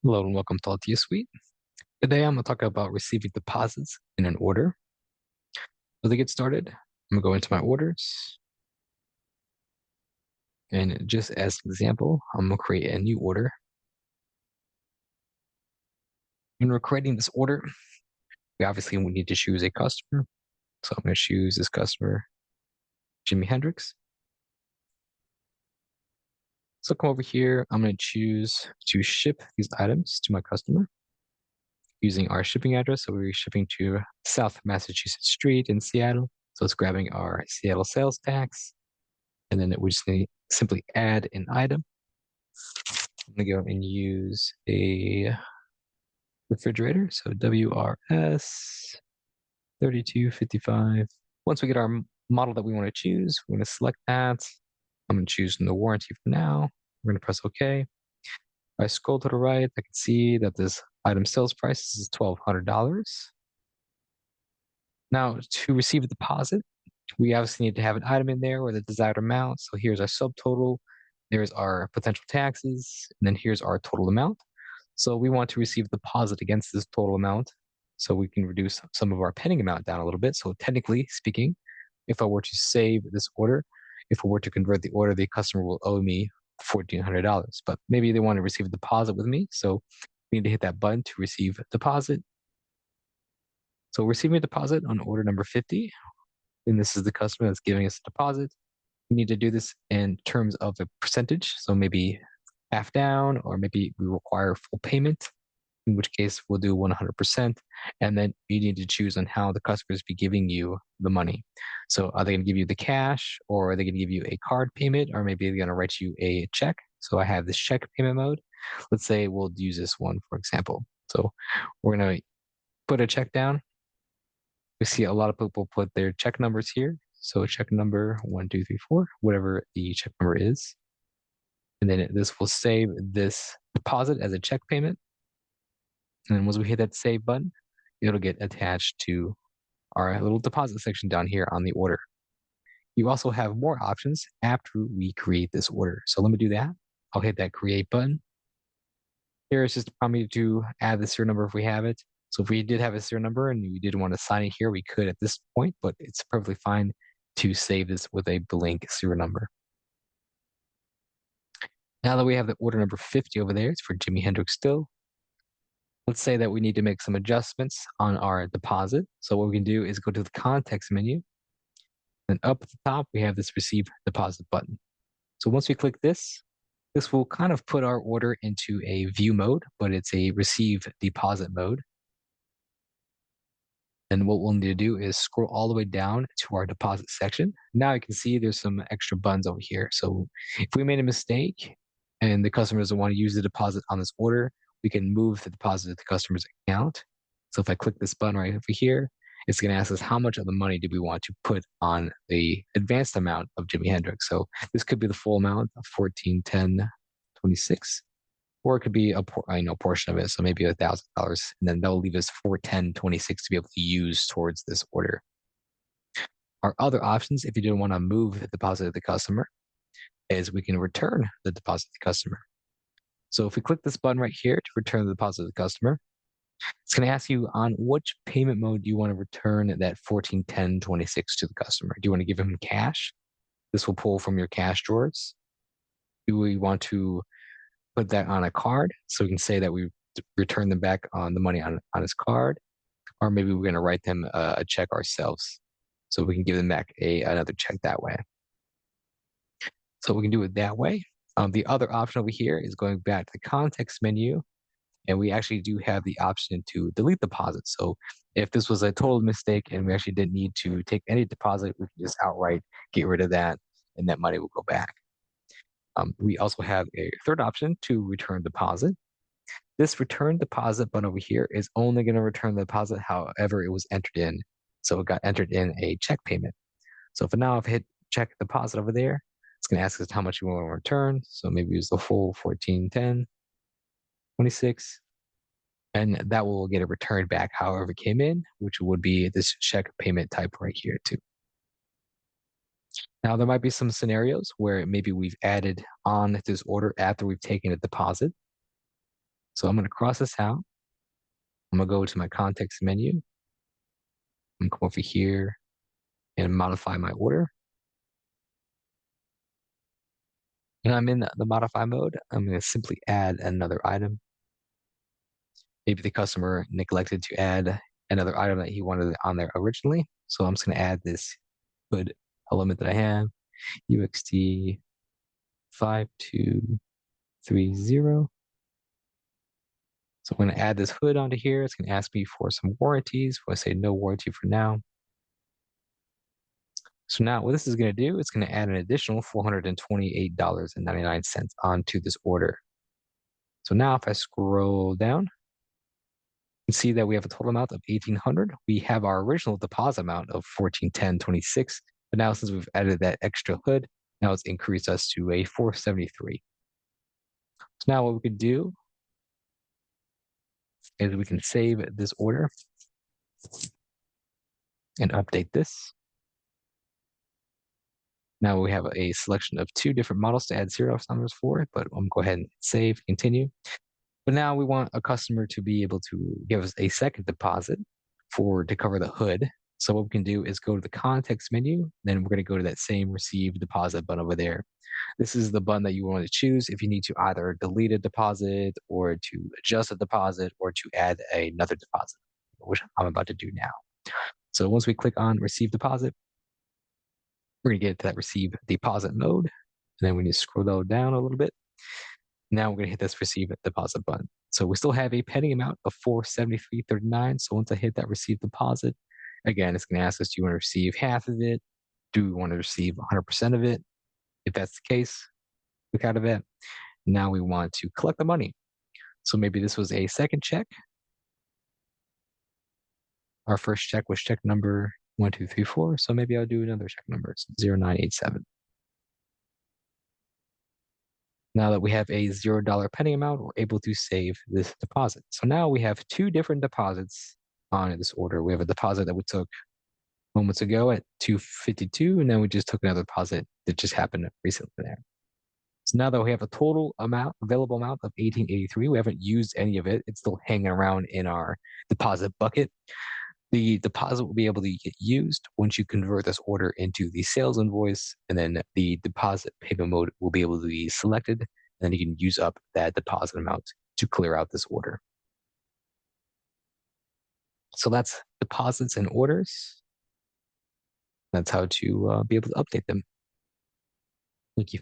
Hello and welcome to AltheaSuite. Today I'm going to talk about receiving deposits in an order. So to get started, I'm going to go into my orders. And just as an example, I'm going to create a new order. When we're creating this order, we need to choose a customer. So I'm going to choose this customer, Jimi Hendrix. So come over here, I'm going to choose to ship these items to my customer using our shipping address. So we're shipping to South Massachusetts Street in Seattle. So it's grabbing our Seattle sales tax. And then we just need simply add an item. I'm going to go and use a refrigerator. So WRS 3255. Once we get our model that we want to choose, we're going to select that. I'm going to choose the warranty for now. We're going to press OK. If I scroll to the right, I can see that this item sales price is $1,200. Now, to receive a deposit, we obviously need to have an item in there with a desired amount. So here's our subtotal. There's our potential taxes. And then here's our total amount. So we want to receive a deposit against this total amount so we can reduce some of our pending amount down a little bit. So technically speaking, if I were to save this order, if I were to convert the order, the customer will owe me $1,400. But maybe they want to receive a deposit with me. So we need to hit that button to receive a deposit. So receiving a deposit on order number 50, and this is the customer that's giving us a deposit. We need to do this in terms of a percentage. So maybe half down, or maybe we require full payment, in which case we'll do 100%. And then you need to choose on how the customers be giving you the money. So are they going to give you the cash, or are they going to give you a card payment, or maybe they're going to write you a check? So I have this check payment mode. Let's say we'll use this one, for example. So we're going to put a check down. We see a lot of people put their check numbers here. So check number 1234, whatever the check number is. And then this will save this deposit as a check payment. And then once we hit that save button, it'll get attached to our little deposit section down here on the order. You also have more options after we create this order. So let me do that. I'll hit that create button. Here it's just prompt me to add the serial number if we have it. So if we did have a serial number and we didn't want to sign it here, we could at this point, but it's perfectly fine to save this with a blank serial number. Now that we have the order number 50 over there, it's for Jimi Hendrix still. Let's say that we need to make some adjustments on our deposit. So what we can do is go to the context menu. And up at the top, we have this receive deposit button. So once we click this, this will kind of put our order into a view mode, but it's a receive deposit mode. And what we'll need to do is scroll all the way down to our deposit section. Now you can see there's some extra buttons over here. So if we made a mistake and the customer doesn't want to use the deposit on this order, we can move the deposit to the customer's account. So if I click this button right over here, it's going to ask us how much of the money do we want to put on the advanced amount of Jimi Hendrix. So this could be the full amount of 1410.26, or it could be a portion of it. So maybe $1,000, and then that'll leave us 410.26 to be able to use towards this order. Our other options, if you didn't want to move the deposit to the customer, is we can return the deposit to the customer. So if we click this button right here to return the deposit to the customer, it's going to ask you on which payment mode do you want to return that 1410.26 to the customer. Do you want to give him cash? This will pull from your cash drawers. Do we want to put that on a card? So we can say that we return them back on the money on his card, or maybe we're going to write them a check ourselves. So we can give them back another check that way. So we can do it that way. The other option over here is going back to the context menu, and we actually do have the option to delete deposits. So if this was a total mistake and we actually didn't need to take any deposit, we can just outright get rid of that, and that money will go back. We also have a third option to return deposit. This return deposit button over here is only going to return the deposit however it was entered in. So it got entered in a check payment. So for now, if I hit check deposit over there, it's going to ask us how much we want to return. So maybe use the full 1410.26, and that will get it returned back however it came in, which would be this check payment type right here too. Now, there might be some scenarios where maybe we've added on this order after we've taken a deposit. So I'm going to cross this out. I'm going to go to my context menu. I'm going to come over here and modify my order. And I'm in the modify mode. I'm going to simply add another item. Maybe the customer neglected to add another item that he wanted on there originally. So I'm just going to add this hood element that I have, UXT 5230. So I'm going to add this hood onto here. It's going to ask me for some warranties. I say no warranty for now. So now what this is going to do, it's going to add an additional $428.99 onto this order. So now if I scroll down, you can see that we have a total amount of 1,800. We have our original deposit amount of 1410.26, but now since we've added that extra hood, now it's increased us to a 473. So now what we could do is we can save this order and update this. Now we have a selection of 2 different models to add serial numbers for, but I'm going to go ahead and save, continue. But now we want a customer to be able to give us a second deposit to cover the hood. So what we can do is go to the context menu, then we're going to go to that same receive deposit button over there. This is the button that you want to choose if you need to either delete a deposit or to adjust a deposit or to add another deposit, which I'm about to do now. So once we click on receive deposit, we're going to get to that receive deposit mode. And then we need to scroll down a little bit. Now we're going to hit this receive deposit button. So we still have a pending amount of $473.39. So once I hit that receive deposit, again, it's going to ask us, do you want to receive half of it? Do we want to receive 100% of it? If that's the case, click out of it. Now we want to collect the money. So maybe this was a second check. Our first check was check number 1234. So maybe I'll do another check number. It's 0987. Now that we have a $0 pending amount, we're able to save this deposit. So now we have 2 different deposits on this order. We have a deposit that we took moments ago at 252, and then we just took another deposit that just happened recently there. So now that we have a total available amount of 1883, we haven't used any of it. It's still hanging around in our deposit bucket. The deposit will be able to get used once you convert this order into the sales invoice, and then the deposit payment mode will be able to be selected, and then you can use up that deposit amount to clear out this order. So that's deposits and orders. That's how to be able to update them. Thank you.